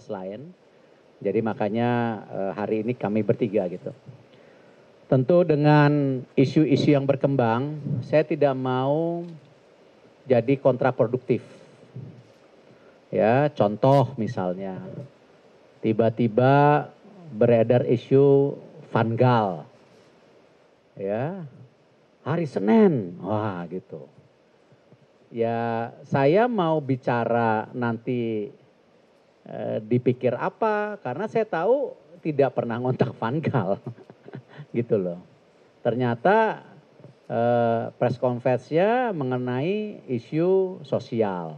bos lain. Jadi makanya hari ini kami bertiga gitu. Tentu dengan isu-isu yang berkembang, saya tidak mau jadi kontraproduktif. Ya, contoh misalnya, tiba-tiba beredar isu Van Gaal. Ya, hari Senin, wah gitu. Ya, saya mau bicara nanti dipikir apa, karena saya tahu tidak pernah ngontak Van Gaal. Gitu loh. Ternyata press conference-nya mengenai isu sosial.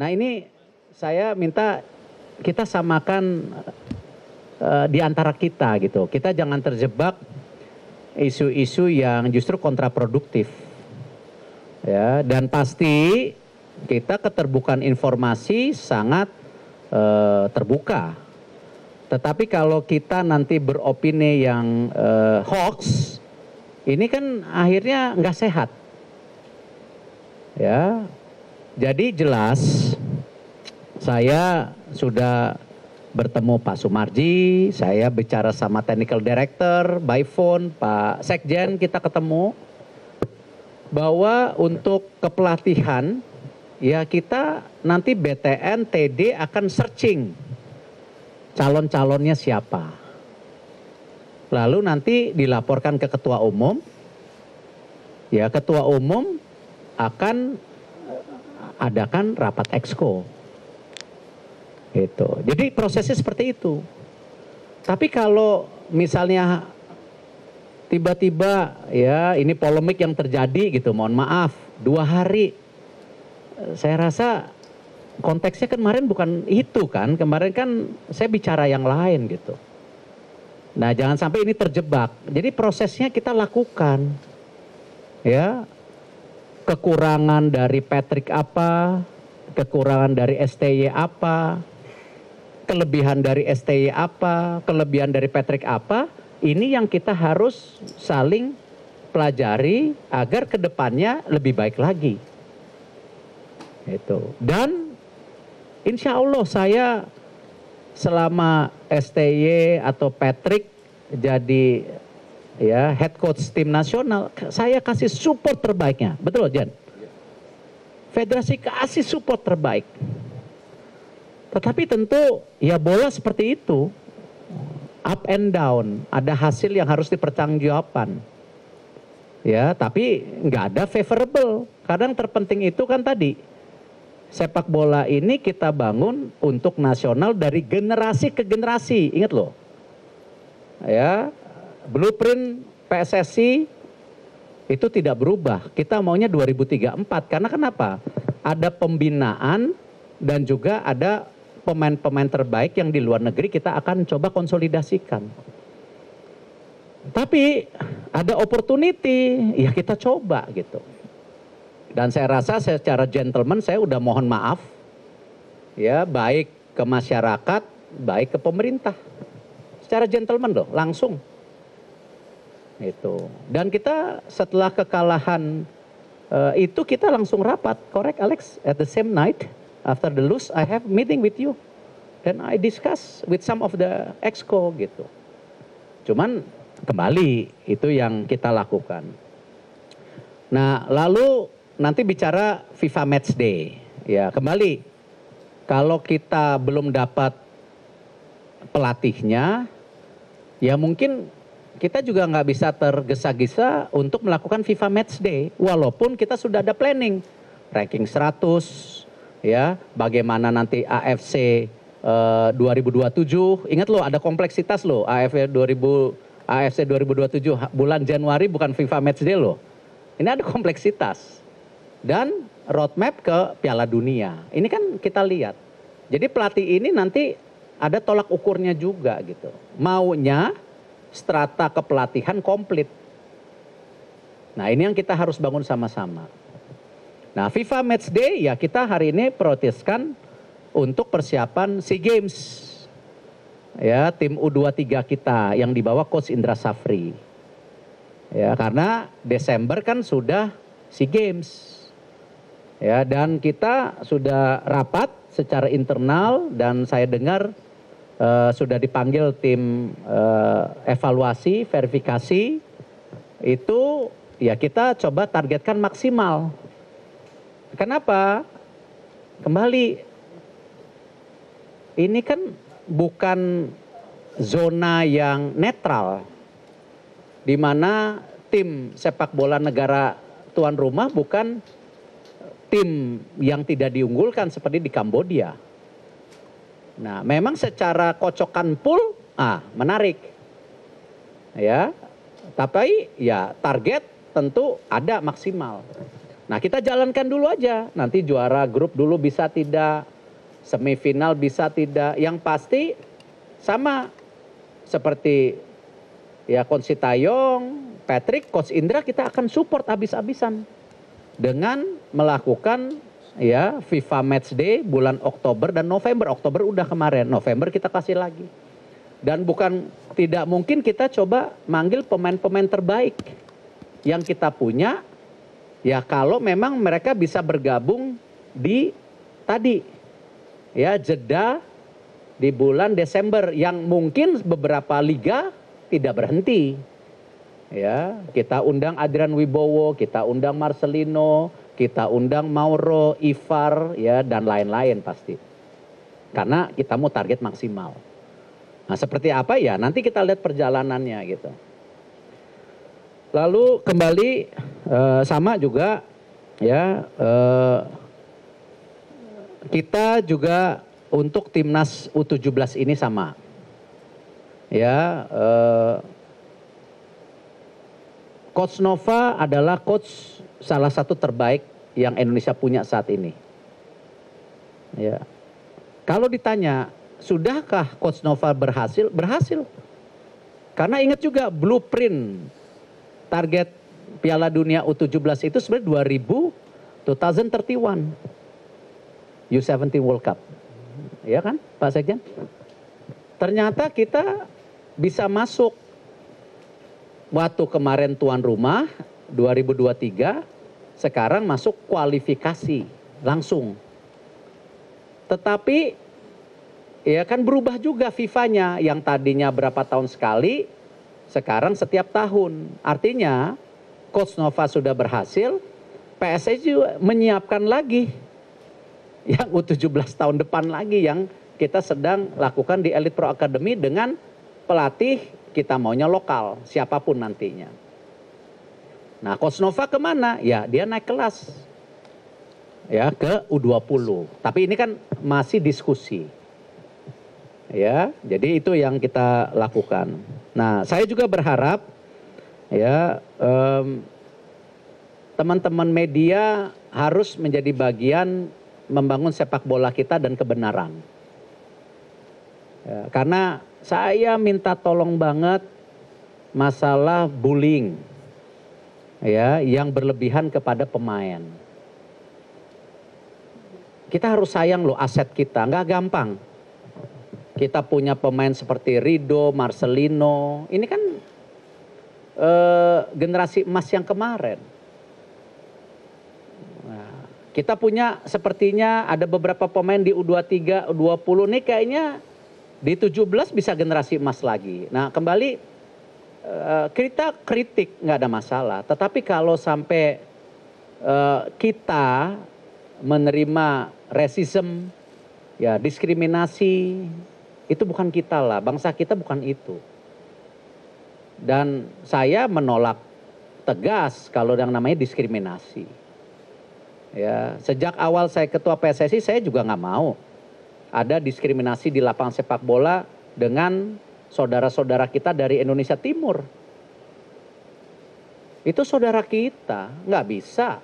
Nah ini saya minta kita samakan di antara kita gitu. Kita jangan terjebak isu-isu yang justru kontraproduktif. Ya, dan pasti kita keterbukaan informasi sangat terbuka. Tetapi kalau kita nanti beropini yang hoax, ini kan akhirnya nggak sehat. Ya, jadi jelas saya sudah bertemu Pak Sumarji, saya bicara sama Technical Director, by phone, Pak Sekjen kita ketemu, bahwa untuk kepelatihan, ya kita nanti BTN, TD akan searching calon-calonnya siapa. Lalu nanti dilaporkan ke ketua umum. Ya, ketua umum akan adakan rapat exco. Gitu. Jadi prosesnya seperti itu. Tapi kalau misalnya tiba-tiba ya ini polemik yang terjadi gitu, mohon maaf, 2 hari. Saya rasa konteksnya kemarin bukan itu kan, kemarin kan saya bicara yang lain gitu. Nah jangan sampai ini terjebak, jadi prosesnya kita lakukan. Ya, kekurangan dari Patrick apa, kekurangan dari STY apa, kelebihan dari STY apa, kelebihan dari Patrick apa, ini yang kita harus saling pelajari agar kedepannya lebih baik lagi. Itu. Dan insya Allah saya selama STY atau Patrick jadi ya head coach tim nasional, saya kasih support terbaiknya. Betul Jan? Federasi kasih support terbaik. Tetapi tentu ya bola seperti itu. Up and down, ada hasil yang harus dipertanggungjawabkan. Ya, tapi nggak ada favorable. Kadang terpenting itu kan tadi, sepak bola ini kita bangun untuk nasional dari generasi ke generasi. Ingat loh. Ya, blueprint PSSI itu tidak berubah. Kita maunya 2034. Karena kenapa? Ada pembinaan dan juga ada pemain-pemain terbaik yang di luar negeri kita akan coba konsolidasikan. Tapi ada opportunity, ya kita coba gitu. Dan saya rasa secara gentleman saya udah mohon maaf, ya baik ke masyarakat, baik ke pemerintah. Secara gentleman loh, langsung. Itu. Dan kita setelah kekalahan itu kita langsung rapat, correct Alex? At the same night, after the lose, I have meeting with you. Dan I discuss with some of the exco gitu. Cuman kembali itu yang kita lakukan. Nah lalu nanti bicara FIFA Match Day. Ya kembali, kalau kita belum dapat pelatihnya, ya mungkin kita juga nggak bisa tergesa-gesa untuk melakukan FIFA Match Day. Walaupun kita sudah ada planning, ranking 100, ya bagaimana nanti AFC 2027, ingat loh ada kompleksitas loh, AFC 2027 bulan Januari bukan FIFA Match Day loh. Ini ada kompleksitas. Dan roadmap ke Piala Dunia. Ini kan kita lihat. Jadi pelatih ini nanti ada tolak ukurnya juga gitu. Maunya strata kepelatihan komplit. Nah ini yang kita harus bangun sama-sama. Nah FIFA Match Day ya kita hari ini prioritaskan untuk persiapan SEA Games. Ya, tim U23 kita yang dibawa Coach Indra Safri. Ya, karena Desember kan sudah SEA Games. Ya, dan kita sudah rapat secara internal dan saya dengar sudah dipanggil tim evaluasi, verifikasi. Itu ya kita coba targetkan maksimal. Kenapa? Kembali, ini kan bukan zona yang netral, di mana tim sepak bola negara tuan rumah bukan tim yang tidak diunggulkan seperti di Kambodia. Nah, memang secara kocokan pool, menarik, ya. Tapi ya target tentu ada maksimal. Nah, kita jalankan dulu aja. Nanti juara grup dulu bisa tidak, semifinal bisa tidak. Yang pasti sama seperti ya Coach Sintayong, Patrick, Coach Indra, kita akan support habis-habisan dengan melakukan ya FIFA Matchday bulan Oktober dan November. Oktober udah kemarin, November kita kasih lagi. Dan bukan tidak mungkin kita coba manggil pemain-pemain terbaik yang kita punya. Ya kalau memang mereka bisa bergabung di tadi ya jeda di bulan Desember yang mungkin beberapa liga tidak berhenti. Ya, kita undang Adrian Wibowo, kita undang Marcelino, kita undang Mauro, Ivar ya dan lain-lain pasti. Karena kita mau target maksimal. Nah, seperti apa ya nanti kita lihat perjalanannya gitu. Lalu kembali sama juga ya kita juga untuk timnas U17 ini sama ya Coach Nova adalah coach salah satu terbaik yang Indonesia punya saat ini ya. Kalau ditanya sudahkah Coach Nova berhasil? Berhasil, karena ingat juga blueprint target Piala Dunia U17 itu sebenarnya 2031 U17 World Cup. Ya kan Pak Sekjen? Ternyata kita bisa masuk waktu kemarin tuan rumah 2023, sekarang masuk kualifikasi langsung. Tetapi ya kan berubah juga FIFA-nya yang tadinya berapa tahun sekali, sekarang setiap tahun. Artinya Coach Nova sudah berhasil, PSSI juga menyiapkan lagi yang U17 tahun depan lagi yang kita sedang lakukan di Elite Pro Academy dengan pelatih kita maunya lokal, siapapun nantinya. Nah, Coach Nova kemana? Ya, dia naik kelas. Ya, ke U20. Tapi ini kan masih diskusi. Ya, jadi itu yang kita lakukan. Nah, saya juga berharap ya teman-teman media harus menjadi bagian membangun sepak bola kita dan kebenaran. Ya, karena saya minta tolong banget masalah bullying ya yang berlebihan kepada pemain. Kita harus sayang loh aset kita, nggak gampang. Kita punya pemain seperti Rido, Marcelino, ini kan generasi emas yang kemarin. Nah, kita punya sepertinya ada beberapa pemain di U23, U20 nih kayaknya di 17 bisa generasi emas lagi. Nah kembali kita kritik nggak ada masalah. Tetapi kalau sampai kita menerima racism, ya diskriminasi, itu bukan kita lah, bangsa kita bukan itu. Dan saya menolak tegas kalau yang namanya diskriminasi. Ya, sejak awal saya ketua PSSI saya juga nggak mau ada diskriminasi di lapangan sepak bola dengan saudara-saudara kita dari Indonesia Timur. Itu saudara kita, nggak bisa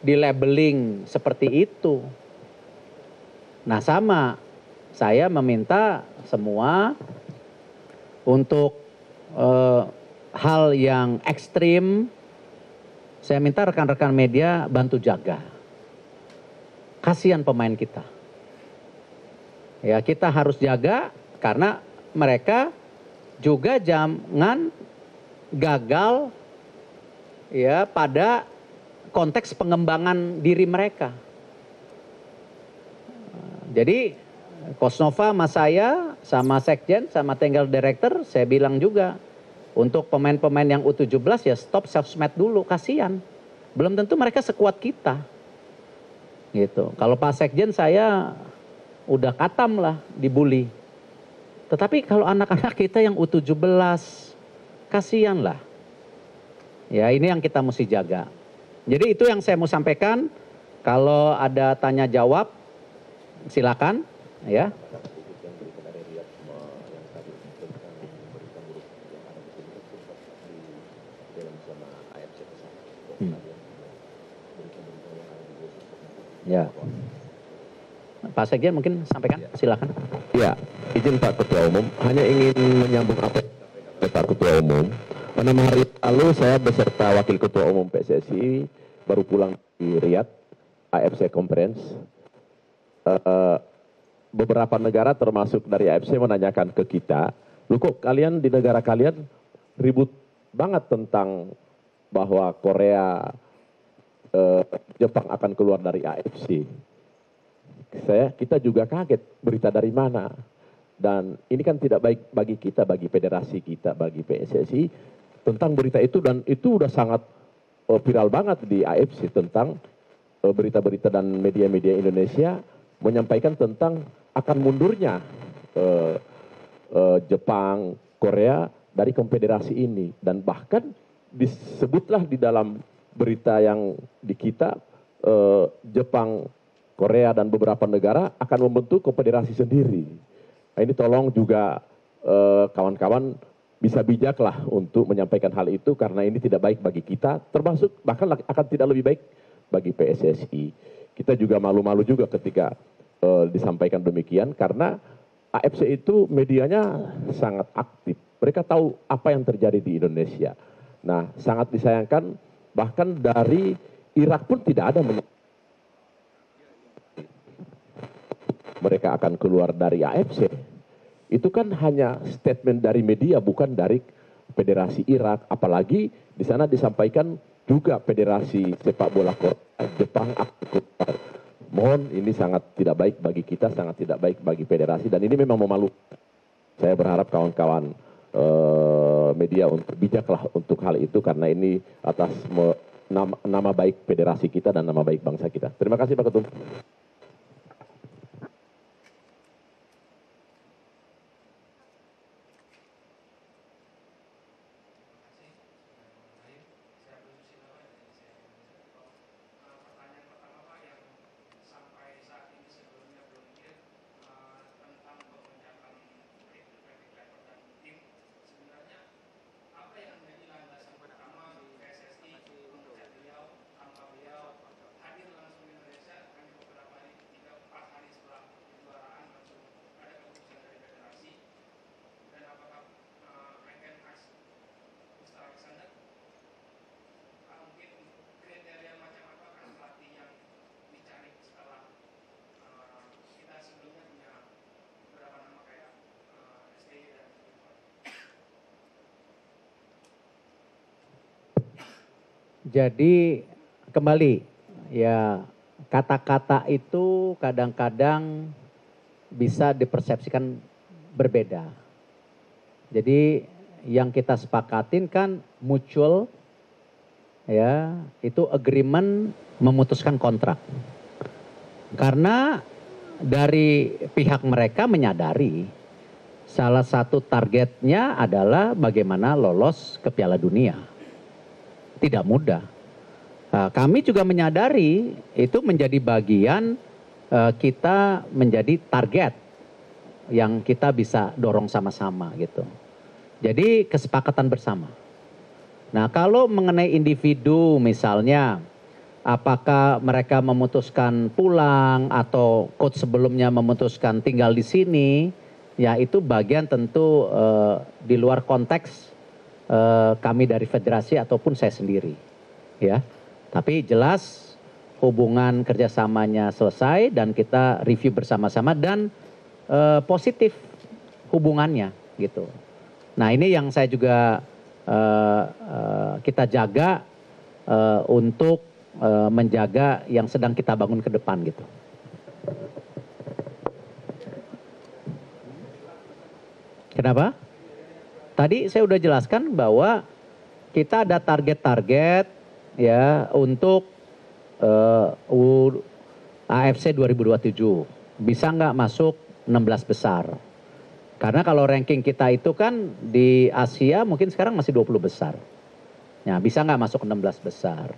di-labeling seperti itu. Nah sama, saya meminta semua untuk hal yang ekstrim, saya minta rekan-rekan media bantu jaga. Kasihan pemain kita. Ya kita harus jaga karena mereka juga jangan gagal ya pada konteks pengembangan diri mereka. Jadi Coach Nova sama saya, sama Sekjen, sama Technical Director, saya bilang juga untuk pemain-pemain yang U17 ya stop sosmed dulu, kasihan. Belum tentu mereka sekuat kita. Gitu. Kalau Pak Sekjen saya udah katam lah dibully. Tetapi kalau anak-anak kita yang U17, kasihan lah. Ya ini yang kita mesti jaga. Jadi itu yang saya mau sampaikan. Kalau ada tanya jawab, silakan. Ya. Ya. Pak Sekjen mungkin sampaikan, silakan. Ya, izin Pak Ketua Umum, hanya ingin menyambung apa yang disampaikan oleh Pak Ketua Umum. Pada hari lalu saya beserta Wakil Ketua Umum PSSI baru pulang di Riyadh, AFC Conference. Beberapa negara termasuk dari AFC menanyakan ke kita, "Loh kok kalian di negara kalian ribut banget tentang bahwa Korea, Jepang akan keluar dari AFC?" Kita juga kaget, berita dari mana? Dan ini kan tidak baik bagi kita, bagi federasi kita, bagi PSSI tentang berita itu, dan itu udah sangat viral banget di AFC tentang berita-berita dan media-media Indonesia menyampaikan tentang akan mundurnya Jepang, Korea dari konfederasi ini, dan bahkan disebutlah di dalam berita yang di kita Jepang, Korea dan beberapa negara akan membentuk konfederasi sendiri. Nah, ini tolong juga kawan-kawan bisa bijaklah untuk menyampaikan hal itu karena ini tidak baik bagi kita, termasuk bahkan akan tidak lebih baik bagi PSSI. Kita juga malu-malu juga ketika disampaikan demikian karena AFC itu medianya sangat aktif. Mereka tahu apa yang terjadi di Indonesia. Nah, sangat disayangkan bahkan dari Irak pun tidak ada mereka akan keluar dari AFC. Itu kan hanya statement dari media, bukan dari Federasi Irak. Apalagi di sana disampaikan juga Federasi Sepak Bola Jepang akan keluar. Mohon, ini sangat tidak baik bagi kita, sangat tidak baik bagi federasi, dan ini memang memalukan. Saya berharap kawan-kawan media untuk bijaklah untuk hal itu, karena ini atas nama baik federasi kita dan nama baik bangsa kita. Terima kasih Pak Ketum. Jadi kembali ya, kata-kata itu kadang-kadang bisa dipersepsikan berbeda. Jadi yang kita sepakatin kan mutual, ya itu agreement memutuskan kontrak. Karena dari pihak mereka menyadari salah satu targetnya adalah bagaimana lolos ke Piala Dunia. Tidak mudah. Kami juga menyadari itu menjadi bagian kita menjadi target yang kita bisa dorong sama-sama gitu. Jadi kesepakatan bersama. Nah, kalau mengenai individu misalnya, apakah mereka memutuskan pulang atau coach sebelumnya memutuskan tinggal di sini, ya itu bagian tentu di luar konteks kami dari federasi ataupun saya sendiri, ya. Tapi jelas hubungan kerjasamanya selesai dan kita review bersama-sama dan positif hubungannya, gitu. Nah ini yang saya juga kita jaga untuk menjaga yang sedang kita bangun ke depan gitu. Kenapa? Tadi saya udah jelaskan bahwa kita ada target-target ya untuk AFC 2027. Bisa nggak masuk 16 besar? Karena kalau ranking kita itu kan di Asia mungkin sekarang masih 20 besar. Nah, bisa nggak masuk 16 besar?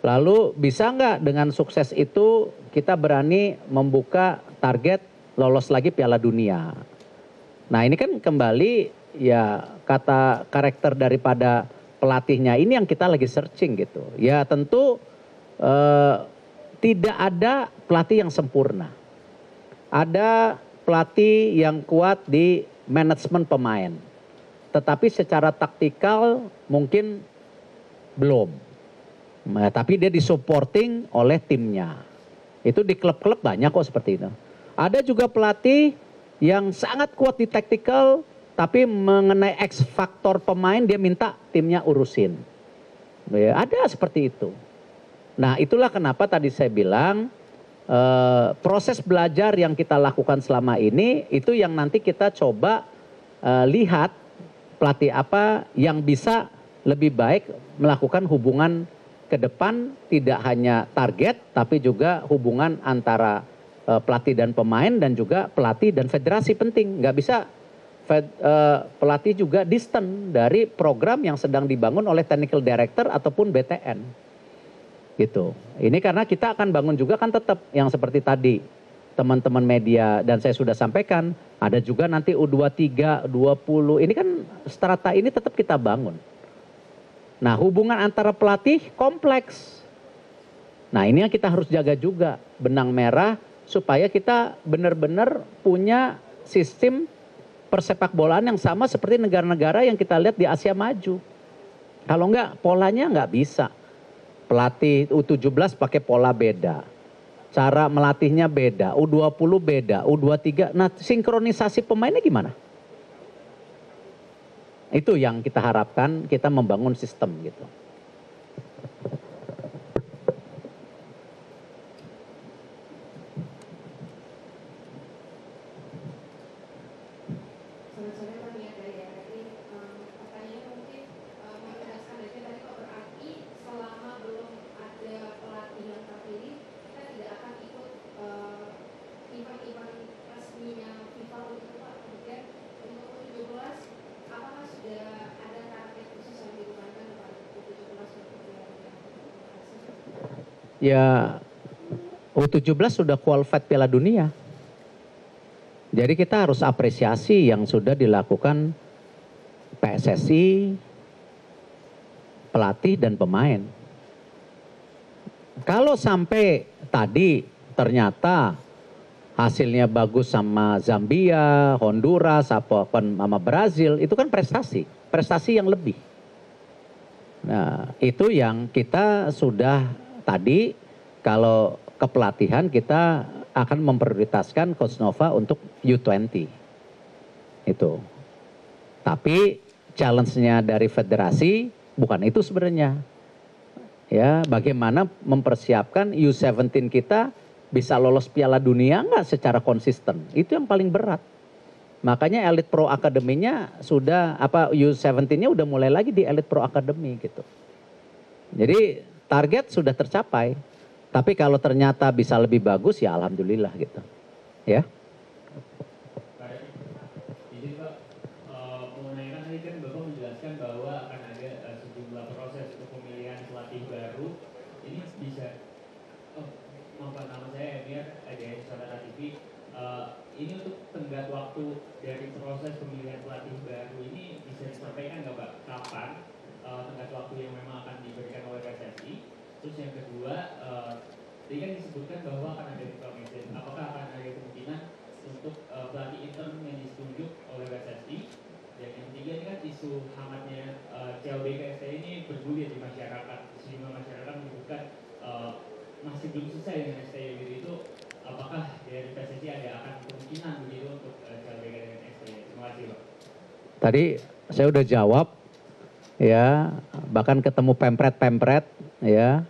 Lalu bisa nggak dengan sukses itu kita berani membuka target lolos lagi Piala Dunia? Nah ini kan kembali ya kata karakter daripada pelatihnya ini yang kita lagi searching gitu. Ya tentu tidak ada pelatih yang sempurna. Ada pelatih yang kuat di manajemen pemain. Tetapi secara taktikal mungkin belum. Nah, tapi dia disupporting oleh timnya. Itu di klub-klub banyak kok seperti itu. Ada juga pelatih yang sangat kuat di taktikal, tapi mengenai X faktor pemain dia minta timnya urusin. Ya, ada seperti itu. Nah itulah kenapa tadi saya bilang proses belajar yang kita lakukan selama ini itu yang nanti kita coba lihat pelatih apa yang bisa lebih baik melakukan hubungan ke depan, tidak hanya target tapi juga hubungan antara pelatih dan pemain dan juga pelatih dan federasi penting. Nggak bisa pelatih juga distant dari program yang sedang dibangun oleh technical director ataupun BTN. Gitu. Ini karena kita akan bangun juga kan tetap yang seperti tadi teman-teman media dan saya sudah sampaikan ada juga nanti U23, 20. Ini kan strata ini tetap kita bangun. Nah, hubungan antara pelatih kompleks. Nah, ini yang kita harus jaga juga, benang merah supaya kita benar-benar punya sistem persepak bolaan yang sama seperti negara-negara yang kita lihat di Asia maju. Kalau enggak, polanya enggak bisa. Pelatih U17 pakai pola beda. Cara melatihnya beda, U20 beda, U23. Nah, sinkronisasi pemainnya gimana? Itu yang kita harapkan, kita membangun sistem gitu. Ya U17 sudah qualified Piala Dunia. Jadi kita harus apresiasi yang sudah dilakukan PSSI, pelatih dan pemain. Kalau sampai tadi ternyata hasilnya bagus sama Zambia, Honduras, sama Brazil, itu kan prestasi, prestasi yang lebih. Nah, itu yang kita sudah tadi kalau kepelatihan kita akan memprioritaskan Coach Nova untuk U20. Itu. Tapi challenge-nya dari federasi bukan itu sebenarnya. Ya, bagaimana mempersiapkan U17 kita bisa lolos Piala Dunia enggak secara konsisten. Itu yang paling berat. Makanya Elite Pro Academy-nya sudah U17-nya udah mulai lagi di Elite Pro Academy gitu. Jadi target sudah tercapai, tapi kalau ternyata bisa lebih bagus ya alhamdulillah gitu, ya. Jadi Pak, mengenai tadi kan Bapak menjelaskan bahwa akan ada sejumlah proses untuk pemilihan pelatih baru. Ini bisa, nama saya Emir, dari Saudara TV. Ini untuk tenggat waktu dari proses pemilihan pelatih baru ini bisa disampaikan nggak Pak? Kapan tenggat waktu yang memang akan diberikan oleh PSSI? Terus yang kedua, tadi kan disebutkan bahwa akan ada recognition. Apakah akan ada kemungkinan untuk pelatih intern yang ditunjuk oleh PSSI? Dan yang ketiga ini kan isu hangatnya CLBK STI ini bergulir di masyarakat. Sehingga masyarakat menyebutkan masih belum selesai dengan STI itu. Apakah dari PSSI ada akan kemungkinan begitu untuk CLBK dengan STI? Terima kasih Pak. Tadi saya udah jawab, ya bahkan ketemu pempret-pempret, ya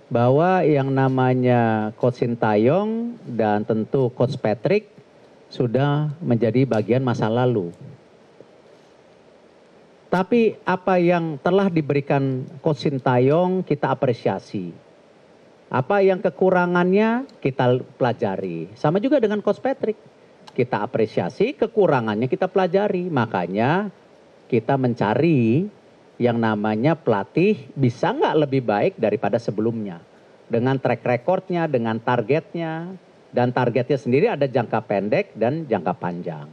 bahwa yang namanya Coach Sintayong dan tentu Coach Patrick sudah menjadi bagian masa lalu. Tapi apa yang telah diberikan Coach Sintayong kita apresiasi. Apa yang kekurangannya kita pelajari. Sama juga dengan Coach Patrick. Kita apresiasi, kekurangannya kita pelajari. Makanya kita mencari yang namanya pelatih bisa nggak lebih baik daripada sebelumnya. Dengan track recordnya, dengan targetnya. Dan targetnya sendiri ada jangka pendek dan jangka panjang.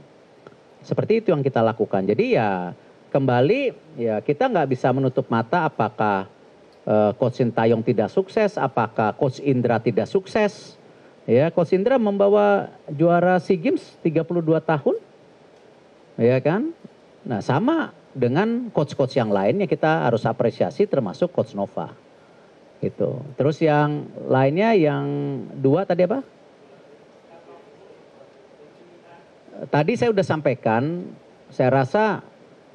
Seperti itu yang kita lakukan. Jadi ya kembali ya kita nggak bisa menutup mata apakah Coach Sintayong tidak sukses, apakah Coach Indra tidak sukses. Ya, Coach Indra membawa juara SEA Games 32 tahun. Ya kan? Nah, sama dengan coach-coach yang lainnya kita harus apresiasi termasuk Coach Nova. Gitu. Terus yang lainnya yang dua tadi apa? Tadi saya sudah sampaikan, saya rasa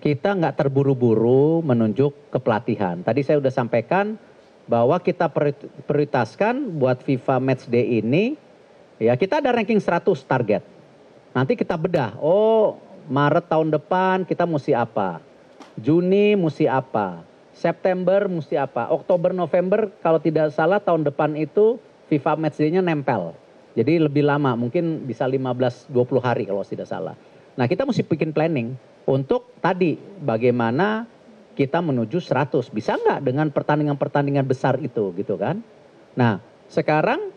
kita nggak terburu-buru menunjuk kepelatihan. Tadi saya sudah sampaikan bahwa kita prioritaskan buat FIFA Matchday ini, ya kita ada ranking 100 target. Nanti kita bedah, oh Maret tahun depan kita mesti apa, Juni mesti apa, September mesti apa, Oktober, November kalau tidak salah tahun depan itu FIFA Matchday-nya nempel. Jadi lebih lama, mungkin bisa 15-20 hari kalau tidak salah. Nah kita mesti bikin planning untuk tadi bagaimana kita menuju 100. Bisa nggak dengan pertandingan-pertandingan besar itu gitu kan. Nah sekarang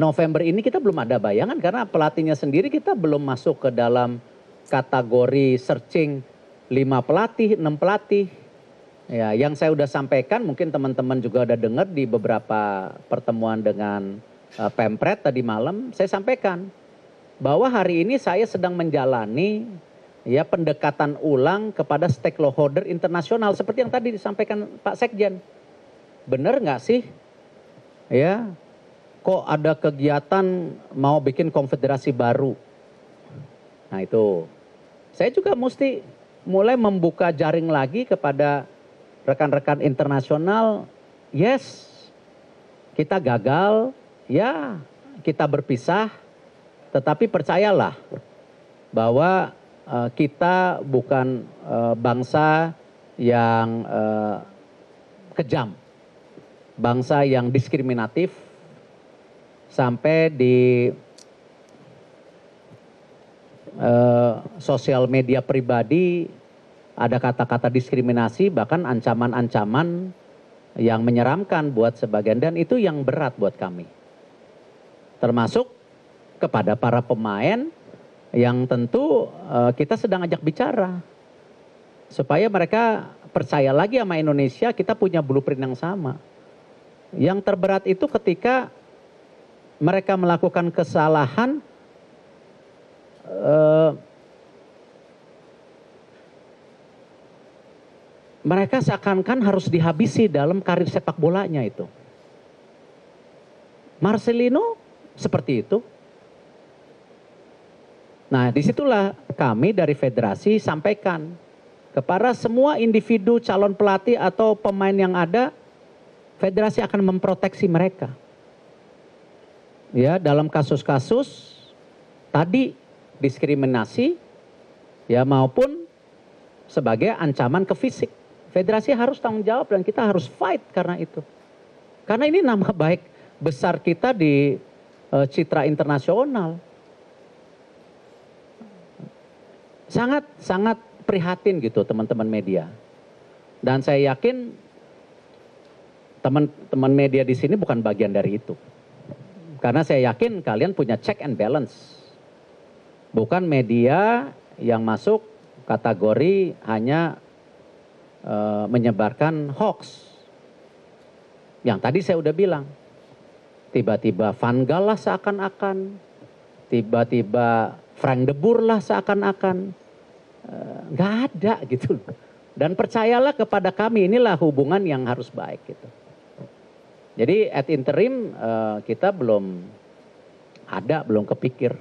November ini kita belum ada bayangan karena pelatihnya sendiri kita belum masuk ke dalam kategori searching 5 pelatih, 6 pelatih. Ya, yang saya udah sampaikan mungkin teman-teman juga udah dengar di beberapa pertemuan dengan Pempret tadi malam, saya sampaikan bahwa hari ini saya sedang menjalani ya pendekatan ulang kepada stakeholder internasional seperti yang tadi disampaikan Pak Sekjen. Benar nggak sih? Ya, kok ada kegiatan mau bikin konfederasi baru? Nah itu, saya juga mesti mulai membuka jaring lagi kepada rekan-rekan internasional. Yes, kita gagal. Ya, kita berpisah, tetapi percayalah bahwa kita bukan bangsa yang kejam, bangsa yang diskriminatif, sampai di sosial media pribadi ada kata-kata diskriminasi, bahkan ancaman-ancaman yang menyeramkan buat sebagian, dan itu yang berat buat kami. Termasuk kepada para pemain yang tentu kita sedang ajak bicara. Supaya mereka percaya lagi sama Indonesia, kita punya blueprint yang sama. Yang terberat itu ketika mereka melakukan kesalahan, mereka seakan-akan harus dihabisi dalam karir sepak bolanya itu. Marcelino seperti itu. Nah disitulah kami dari federasi sampaikan kepada semua individu calon pelatih atau pemain yang ada, federasi akan memproteksi mereka. Ya, dalam kasus-kasus tadi diskriminasi ya maupun sebagai ancaman ke fisik. Federasi harus tanggung jawab dan kita harus fight karena itu. Karena ini nama baik besar kita di citra internasional. Sangat prihatin gitu teman-teman media. Dan saya yakin teman-teman media di sini bukan bagian dari itu. Karena saya yakin kalian punya check and balance. Bukan media yang masuk kategori hanya menyebarkan hoax. Yang tadi saya udah bilang. Tiba-tiba Van Gaal lah seakan-akan, tiba-tiba Frank de Boer lah seakan-akan, nggak ada gitu. Dan percayalah kepada kami, inilah hubungan yang harus baik gitu. Jadi at interim kita belum kepikir.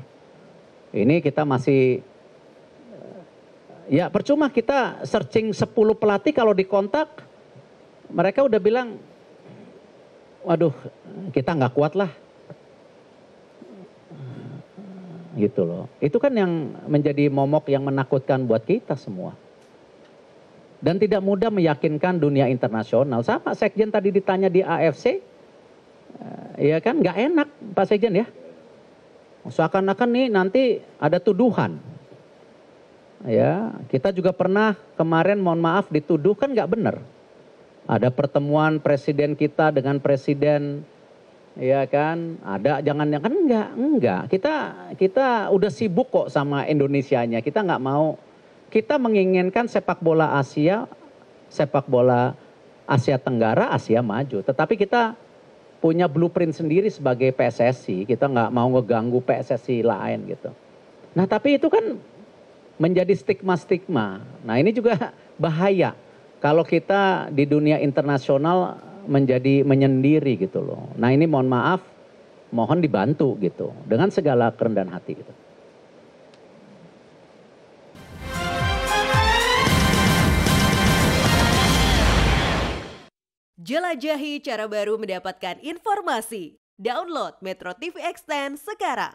Ini kita masih, ya percuma kita searching 10 pelatih kalau dikontak, mereka udah bilang, waduh kita nggak kuat lah. Gitu loh. Itu kan yang menjadi momok yang menakutkan buat kita semua. Dan tidak mudah meyakinkan dunia internasional. Sama Sekjen tadi ditanya di AFC, ya kan nggak enak Pak Sekjen ya. Seakan-akan nih nanti ada tuduhan. Ya, kita juga pernah kemarin mohon maaf dituduh kan nggak benar. Ada pertemuan presiden kita dengan presiden, ya kan, ada jangan kan enggak. Kita udah sibuk kok sama Indonesianya. Kita nggak mau. Kita menginginkan sepak bola Asia Tenggara, Asia maju. Tetapi kita punya blueprint sendiri sebagai PSSI. Kita nggak mau ngeganggu PSSI lain gitu. Nah tapi itu kan menjadi stigma-stigma. Nah ini juga bahaya kalau kita di dunia internasional menjadi menyendiri gitu loh. Nah ini mohon maaf, mohon dibantu gitu dengan segala kerendahan hati gitu. Jelajahi cara baru mendapatkan informasi. Download Metro TV Extend sekarang.